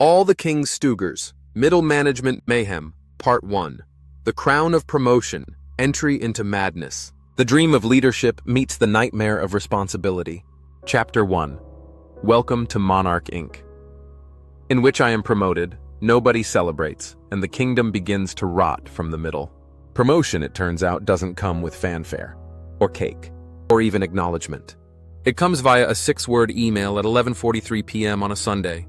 All the King's Stoogers, Middle Management Mayhem, Part 1. The Crown of Promotion, Entry into Madness. The Dream of Leadership Meets the Nightmare of Responsibility. Chapter 1. Welcome to Monarch Inc. In which I am promoted, nobody celebrates, and the kingdom begins to rot from the middle. Promotion, it turns out, doesn't come with fanfare, or cake, or even acknowledgement. It comes via a 6-word email at 11:43 p.m. on a Sunday.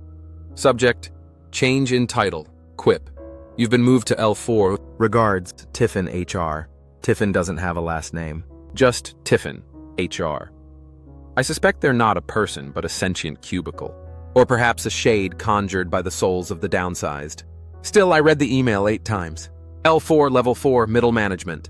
Subject, change in title, quip. You've been moved to L4. Regards, Tiffin HR. Tiffin doesn't have a last name. Just Tiffin HR. I suspect they're not a person, but a sentient cubicle. Or perhaps a shade conjured by the souls of the downsized. Still, I read the email 8 times. L4, Level 4, Middle Management.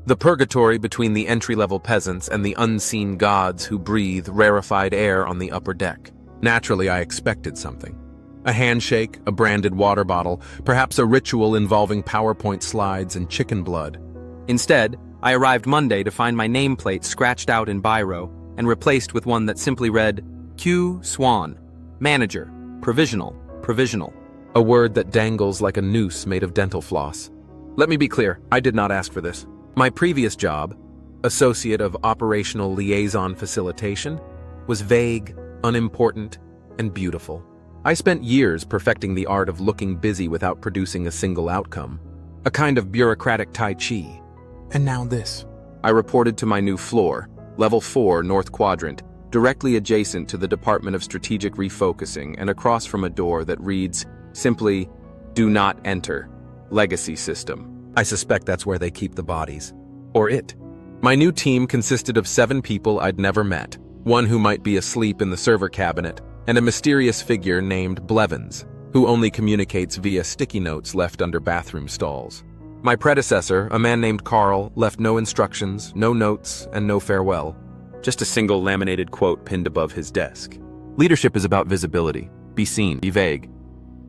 The purgatory between the entry-level peasants and the unseen gods who breathe rarefied air on the upper deck. Naturally, I expected something. A handshake, a branded water bottle, perhaps a ritual involving PowerPoint slides and chicken blood. Instead, I arrived Monday to find my nameplate scratched out in biro and replaced with one that simply read, Q. Swan, Manager, Provisional. A word that dangles like a noose made of dental floss. Let me be clear, I did not ask for this. My previous job, Associate of Operational Liaison Facilitation, was vague, unimportant, and beautiful. I spent years perfecting the art of looking busy without producing a single outcome. A kind of bureaucratic Tai Chi. And now this. I reported to my new floor, Level 4, North Quadrant, directly adjacent to the Department of Strategic Refocusing and across from a door that reads, simply, Do Not Enter, Legacy System. I suspect that's where they keep the bodies. Or it. My new team consisted of 7 people I'd never met, one who might be asleep in the server cabinet, and a mysterious figure named Blevins, who only communicates via sticky notes left under bathroom stalls. My predecessor, a man named Carl, left no instructions, no notes, and no farewell. Just a single laminated quote pinned above his desk. Leadership is about visibility. Be seen, be vague.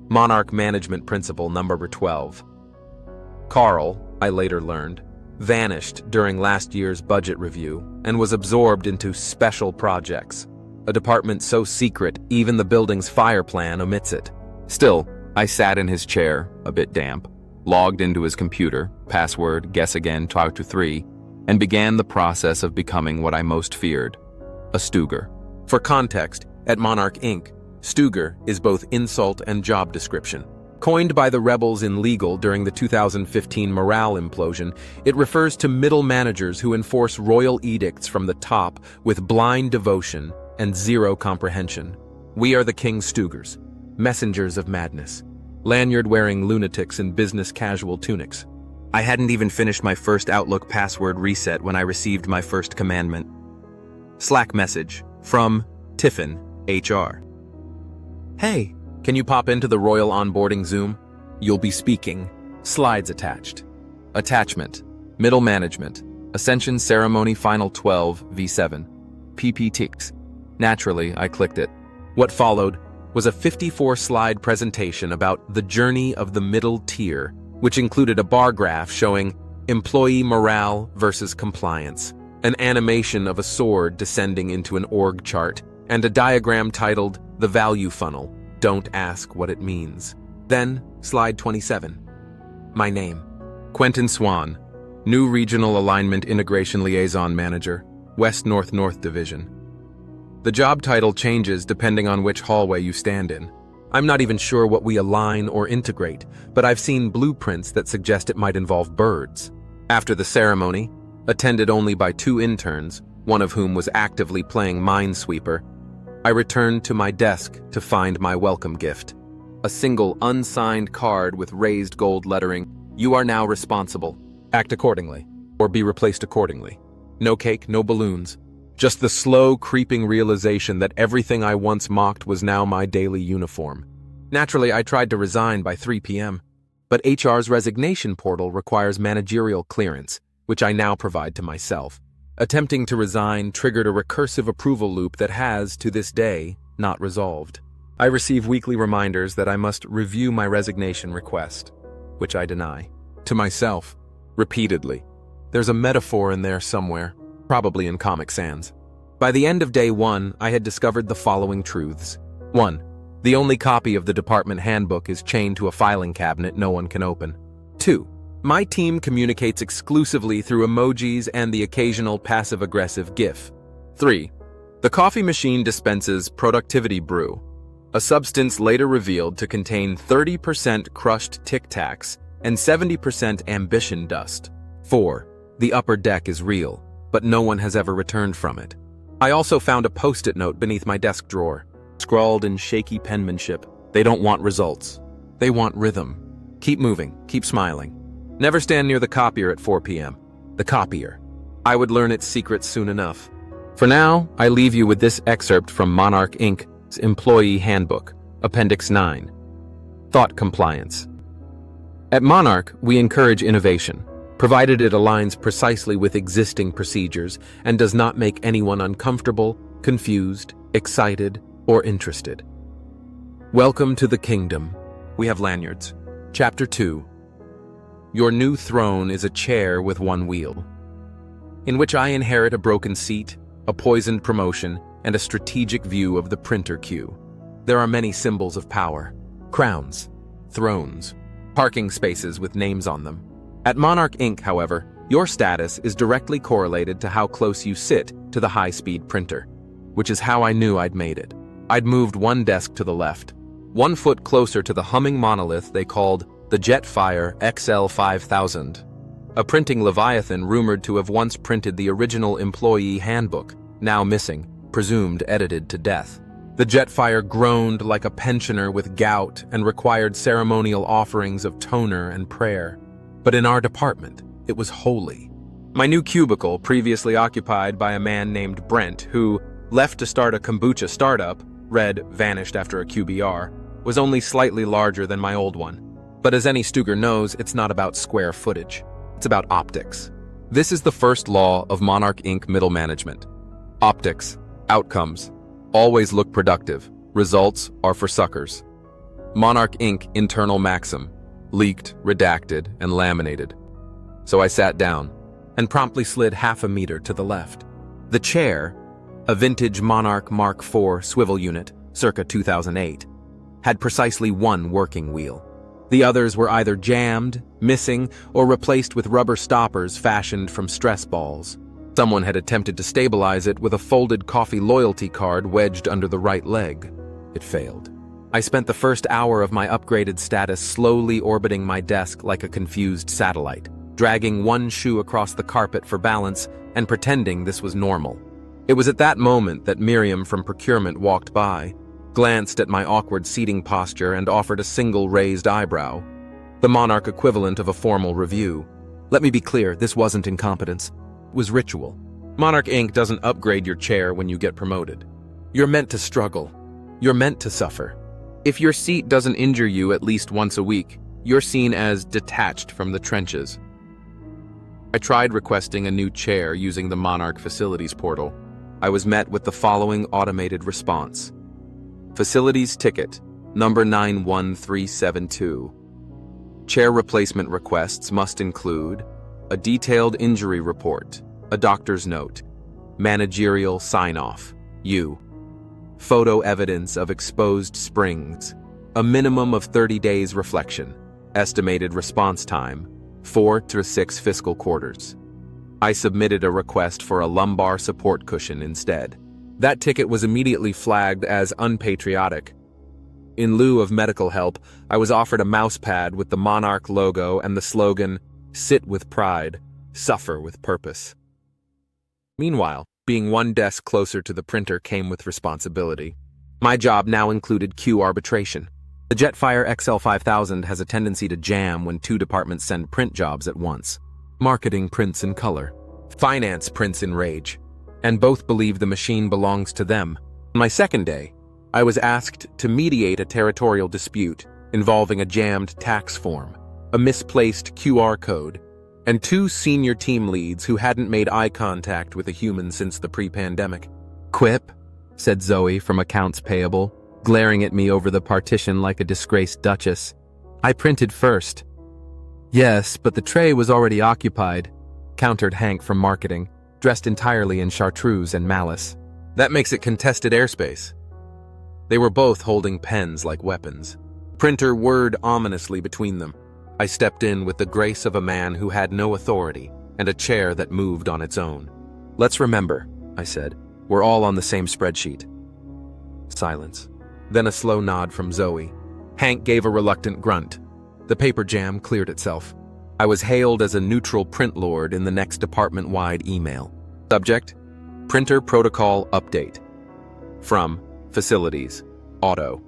Monarch Management Principle number 12. Carl, I later learned, vanished during last year's budget review and was absorbed into special projects. A department so secret, even the building's fire plan omits it. Still, I sat in his chair, a bit damp, logged into his computer, password, guess again, talk to 3, and began the process of becoming what I most feared, a Stooger. For context, at Monarch Inc., Stooger is both insult and job description. Coined by the rebels in legal during the 2015 morale implosion, it refers to middle managers who enforce royal edicts from the top with blind devotion and zero comprehension. We are the King's Stoogers, messengers of madness, lanyard-wearing lunatics in business-casual tunics. I hadn't even finished my first Outlook password reset when I received my first commandment. Slack message from Tiffin HR. Hey, can you pop into the Royal Onboarding Zoom? You'll be speaking. Slides attached. Attachment. Middle Management. Ascension Ceremony Final 12 V7. PPTX. Naturally, I clicked it. What followed was a 54-slide presentation about the journey of the middle tier, which included a bar graph showing employee morale versus compliance, an animation of a sword descending into an org chart, and a diagram titled The Value Funnel. Don't ask what it means. Then, slide 27. My name. Quentin Swan, new Regional Alignment Integration Liaison Manager, West North Division. The job title changes depending on which hallway you stand in. I'm not even sure what we align or integrate, but I've seen blueprints that suggest it might involve birds. After the ceremony, attended only by 2 interns, one of whom was actively playing Minesweeper, I returned to my desk to find my welcome gift. A single unsigned card with raised gold lettering, You are now responsible. Act accordingly, or be replaced accordingly. No cake, no balloons. Just the slow, creeping realization that everything I once mocked was now my daily uniform. Naturally, I tried to resign by 3 p.m., but HR's resignation portal requires managerial clearance, which I now provide to myself. Attempting to resign triggered a recursive approval loop that has, to this day, not resolved. I receive weekly reminders that I must review my resignation request, which I deny. To myself, repeatedly. There's a metaphor in there somewhere. Probably in Comic Sans. By the end of day 1, I had discovered the following truths. 1. The only copy of the department handbook is chained to a filing cabinet no one can open. 2. My team communicates exclusively through emojis and the occasional passive-aggressive GIF. 3. The coffee machine dispenses productivity brew, a substance later revealed to contain 30% crushed Tic Tacs and 70% ambition dust. 4. The upper deck is real, but no one has ever returned from it. I also found a post-it note beneath my desk drawer, scrawled in shaky penmanship. They don't want results. They want rhythm. Keep moving, keep smiling. Never stand near the copier at 4 p.m. The copier. I would learn its secrets soon enough. For now, I leave you with this excerpt from Monarch Inc.'s Employee Handbook, Appendix 9. Thought Compliance. At Monarch, we encourage innovation, provided it aligns precisely with existing procedures and does not make anyone uncomfortable, confused, excited, or interested. Welcome to the kingdom. We have lanyards. Chapter 2. Your new throne is a chair with one wheel, in which I inherit a broken seat, a poisoned promotion, and a strategic view of the printer queue. There are many symbols of power: crowns, thrones, parking spaces with names on them. At Monarch Inc., however, your status is directly correlated to how close you sit to the high-speed printer, which is how I knew I'd made it. I'd moved one desk to the left, 1 foot closer to the humming monolith they called the Jetfire XL5000, a printing leviathan rumored to have once printed the original employee handbook, now missing, presumed edited to death. The Jetfire groaned like a pensioner with gout and required ceremonial offerings of toner and prayer. But in our department, it was holy. My new cubicle, previously occupied by a man named Brent, who left to start a kombucha startup, vanished after a QBR, was only slightly larger than my old one. But as any Stooger knows, it's not about square footage. It's about optics. This is the first law of Monarch Inc. middle management. Optics, outcomes, always look productive. Results are for suckers. Monarch Inc. internal maxim, leaked, redacted, and laminated. So I sat down and promptly slid half a meter to the left. The chair, a vintage Monarch Mark IV swivel unit, circa 2008, had precisely one working wheel. The others were either jammed, missing, or replaced with rubber stoppers fashioned from stress balls. Someone had attempted to stabilize it with a folded coffee loyalty card wedged under the right leg. It failed. I spent the first hour of my upgraded status slowly orbiting my desk like a confused satellite, dragging one shoe across the carpet for balance and pretending this was normal. It was at that moment that Miriam from procurement walked by, glanced at my awkward seating posture, and offered a single raised eyebrow, the Monarch equivalent of a formal review. Let me be clear, this wasn't incompetence. It was ritual. Monarch Inc. doesn't upgrade your chair when you get promoted. You're meant to struggle. You're meant to suffer. If your seat doesn't injure you at least once a week, you're seen as detached from the trenches. I tried requesting a new chair using the Monarch Facilities portal. I was met with the following automated response. Facilities ticket, number 91372. Chair replacement requests must include a detailed injury report, a doctor's note, managerial sign-off, photo evidence of exposed springs, a minimum of 30 days reflection, estimated response time, 4 to 6 fiscal quarters. I submitted a request for a lumbar support cushion instead. That ticket was immediately flagged as unpatriotic. In lieu of medical help, I was offered a mouse pad with the Monarch logo and the slogan, "Sit with pride, suffer with purpose." Meanwhile, being one desk closer to the printer came with responsibility. My job now included queue arbitration. The Jetfire XL5000 has a tendency to jam when two departments send print jobs at once. Marketing prints in color. Finance prints in rage. And both believe the machine belongs to them. On my second day, I was asked to mediate a territorial dispute involving a jammed tax form, a misplaced QR code, and 2 senior team leads who hadn't made eye contact with a human since the pre-pandemic. "Quip," said Zoe from Accounts Payable, glaring at me over the partition like a disgraced duchess. "I printed first." "Yes, but the tray was already occupied," countered Hank from Marketing, dressed entirely in chartreuse and malice. "That makes it contested airspace." They were both holding pens like weapons. Printer whirred ominously between them. I stepped in with the grace of a man who had no authority and a chair that moved on its own. "Let's remember," I said. "We're all on the same spreadsheet." Silence. Then a slow nod from Zoe. Hank gave a reluctant grunt. The paper jam cleared itself. I was hailed as a neutral print lord in the next department-wide email. Subject: Printer Protocol Update. From Facilities, Auto.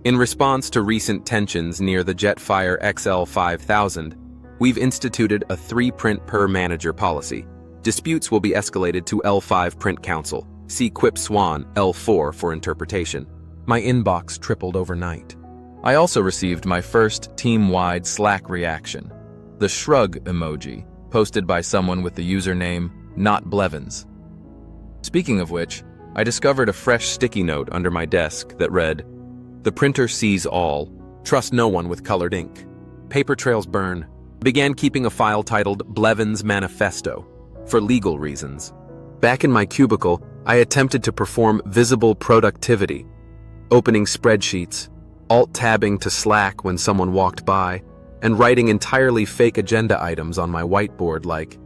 In response to recent tensions near the Jetfire XL 5000, we've instituted a 3-print per manager policy. Disputes will be escalated to L5 Print Council. See Quip Swan L4 for interpretation. My inbox tripled overnight. I also received my first team-wide Slack reaction. The shrug emoji, posted by someone with the username NotBlevins. Speaking of which, I discovered a fresh sticky note under my desk that read, "The printer sees all. Trust no one with colored ink. Paper trails burn." Began keeping a file titled Blevins Manifesto, for legal reasons. Back in my cubicle, I attempted to perform visible productivity, opening spreadsheets, alt-tabbing to Slack when someone walked by, and writing entirely fake agenda items on my whiteboard like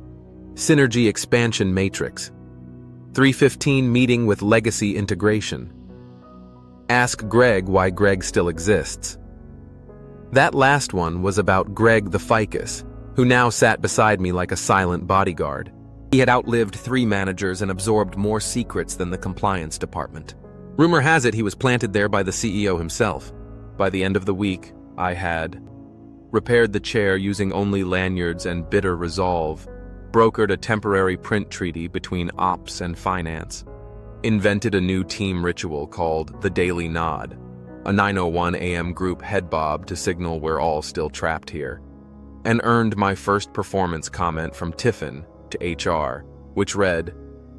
Synergy Expansion Matrix, 315 Meeting with Legacy Integration, Ask Greg why Greg still exists. That last one was about Greg the Ficus, who now sat beside me like a silent bodyguard. He had outlived 3 managers and absorbed more secrets than the compliance department. Rumor has it he was planted there by the CEO himself. By the end of the week, I had repaired the chair using only lanyards and bitter resolve, brokered a temporary print treaty between ops and finance, invented a new team ritual called the Daily Nod, a 9:01 a.m. group head bob to signal we're all still trapped here, and earned my first performance comment from Tiffin to HR, which read,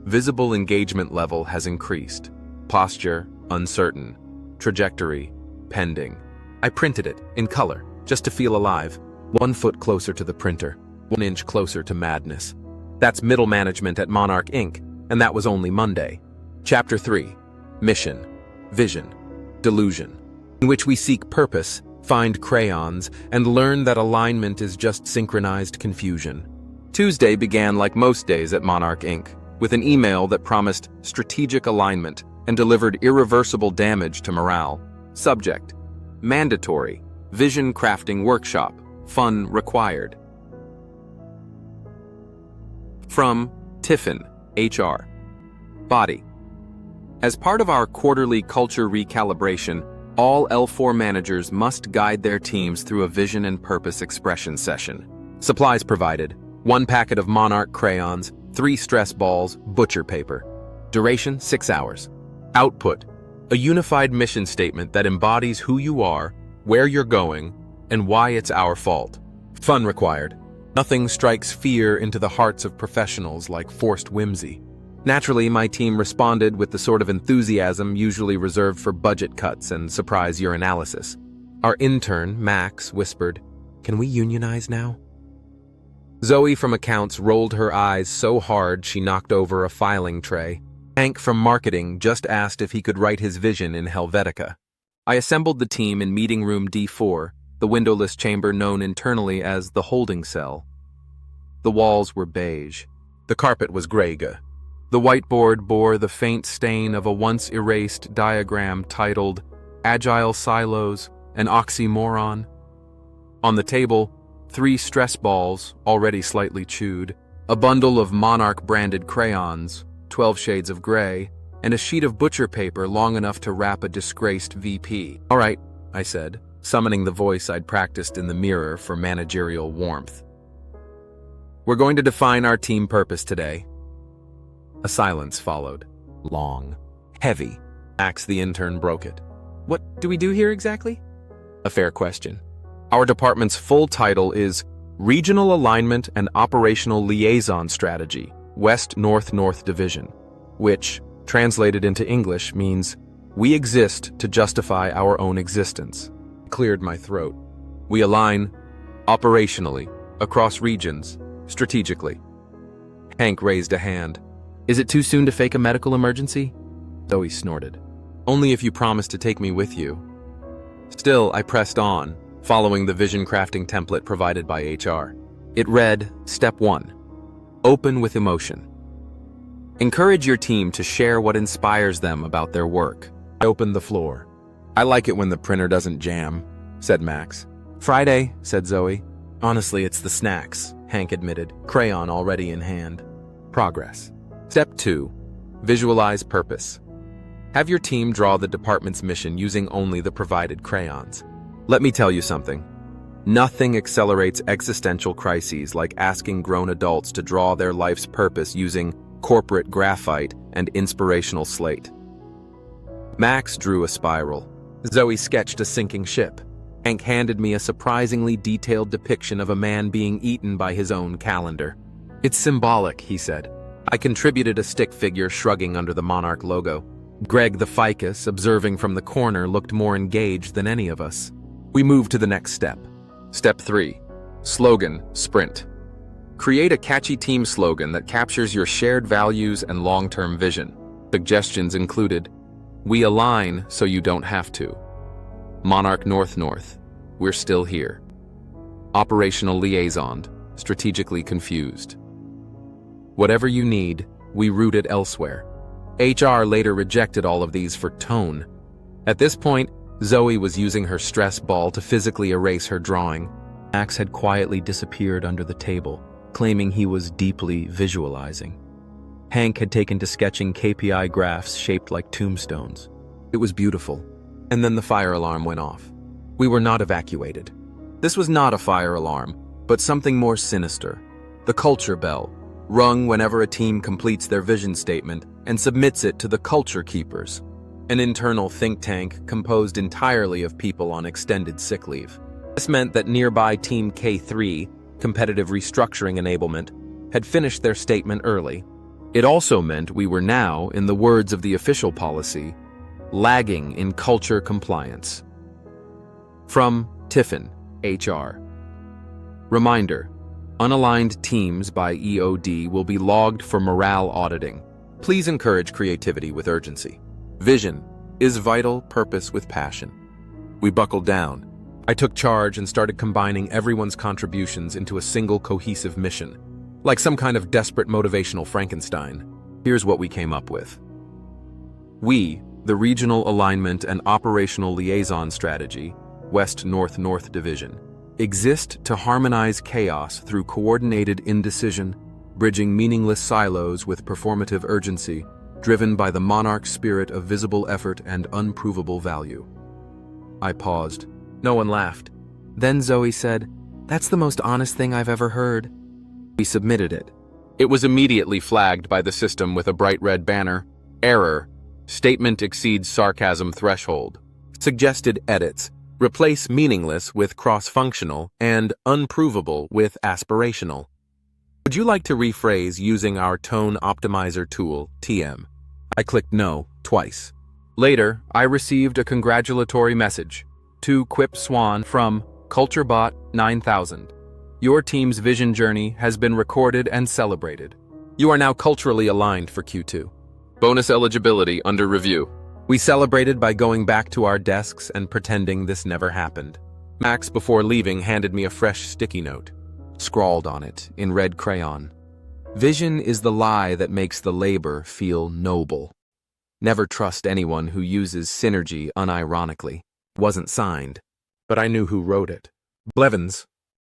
"Visible engagement level has increased. Posture, uncertain. Trajectory, pending." I printed it, in color, just to feel alive. 1 foot closer to the printer, 1 inch closer to madness. That's middle management at Monarch Inc., and that was only Monday. Chapter 3, Mission, Vision, Delusion, in which we seek purpose, find crayons, and learn that alignment is just synchronized confusion. Tuesday began like most days at Monarch Inc., with an email that promised strategic alignment and delivered irreversible damage to morale. Subject: Mandatory, Vision Crafting Workshop, Fun Required. From Tiffin, HR. Body: As part of our quarterly culture recalibration, all L4 managers must guide their teams through a vision and purpose expression session. Supplies provided: 1 packet of Monarch crayons, 3 stress balls, butcher paper. Duration: 6 hours. Output: a unified mission statement that embodies who you are, where you're going, and why it's our fault. Fun required: nothing strikes fear into the hearts of professionals like forced whimsy. Naturally, my team responded with the sort of enthusiasm usually reserved for budget cuts and surprise urinalysis. Our intern, Max, whispered, "Can we unionize now?" Zoe from accounts rolled her eyes so hard she knocked over a filing tray. Hank from marketing just asked if he could write his vision in Helvetica. I assembled the team in meeting room D4, the windowless chamber known internally as the holding cell. The walls were beige. The carpet was greyga. The whiteboard bore the faint stain of a once-erased diagram titled Agile Silos, an Oxymoron. On the table, 3 stress balls, already slightly chewed, a bundle of Monarch-branded crayons, 12 shades of gray, and a sheet of butcher paper long enough to wrap a disgraced VP. "All right," I said, summoning the voice I'd practiced in the mirror for managerial warmth. "We're going to define our team purpose today." A silence followed. Long. Heavy. Max the intern broke it. "What do we do here exactly?" A fair question. Our department's full title is Regional Alignment and Operational Liaison Strategy, West-North-North Division, which, translated into English, means we exist to justify our own existence. Cleared my throat. We align operationally, across regions, strategically. Hank raised a hand. "Is it too soon to fake a medical emergency?" Zoe snorted. Only if you promise to take me with you. Still, I pressed on, following the vision crafting template provided by HR. It read, Step 1. Open with emotion. Encourage your team to share what inspires them about their work. I opened the floor. I like it when the printer doesn't jam, said Max. Friday, said Zoe. Honestly, it's the snacks, Hank admitted, crayon already in hand. Progress. Step 2. Visualize purpose. Have your team draw the department's mission using only the provided crayons. Let me tell you something. Nothing accelerates existential crises like asking grown adults to draw their life's purpose using corporate graphite and inspirational slate. Max drew a spiral. Zoe sketched a sinking ship. Hank handed me a surprisingly detailed depiction of a man being eaten by his own calendar. It's symbolic, he said. I contributed a stick figure shrugging under the Monarch logo. Greg the ficus, observing from the corner, looked more engaged than any of us. We moved to the next step. Step 3. Slogan, sprint. Create a catchy team slogan that captures your shared values and long-term vision. Suggestions included, We align so you don't have to. Monarch North North, we're still here. Operational liaison, strategically confused. Whatever you need, we route it elsewhere. HR later rejected all of these for tone. At this point, Zoe was using her stress ball to physically erase her drawing. Max had quietly disappeared under the table, claiming he was deeply visualizing. Hank had taken to sketching KPI graphs shaped like tombstones. It was beautiful. And then the fire alarm went off. We were not evacuated. This was not a fire alarm, but something more sinister. The culture bell, rung whenever a team completes their vision statement and submits it to the Culture Keepers, an internal think tank composed entirely of people on extended sick leave. This meant that nearby Team K3, Competitive Restructuring Enablement, had finished their statement early. It also meant we were now, in the words of the official policy, lagging in culture compliance. From Tiffin, HR. Reminder, unaligned teams by EOD will be logged for morale auditing. Please encourage creativity with urgency. Vision is vital purpose with passion. We buckled down. I took charge and started combining everyone's contributions into a single cohesive mission. Like some kind of desperate motivational Frankenstein. Here's what we came up with. We, the Regional Alignment and Operational Liaison Strategy, West-North-North Division, exist to harmonize chaos through coordinated indecision, bridging meaningless silos with performative urgency, driven by the monarch spirit of visible effort and unprovable value. I paused. No one laughed. Then Zoe said, "That's the most honest thing I've ever heard." We submitted it. It was immediately flagged by the system with a bright red banner. Error. Statement exceeds sarcasm threshold. Suggested edits. Replace meaningless with cross-functional and unprovable with aspirational. Would you like to rephrase using our tone optimizer tool, TM? I clicked no twice. Later, I received a congratulatory message. To Quip Swan from CultureBot 9000. Your team's vision journey has been recorded and celebrated. You are now culturally aligned for Q2. Bonus eligibility under review. We celebrated by going back to our desks and pretending this never happened. Max, before leaving, handed me a fresh sticky note. Scrawled on it, in red crayon. Vision is the lie that makes the labor feel noble. Never trust anyone who uses synergy unironically. Wasn't signed, but I knew who wrote it. Blevins,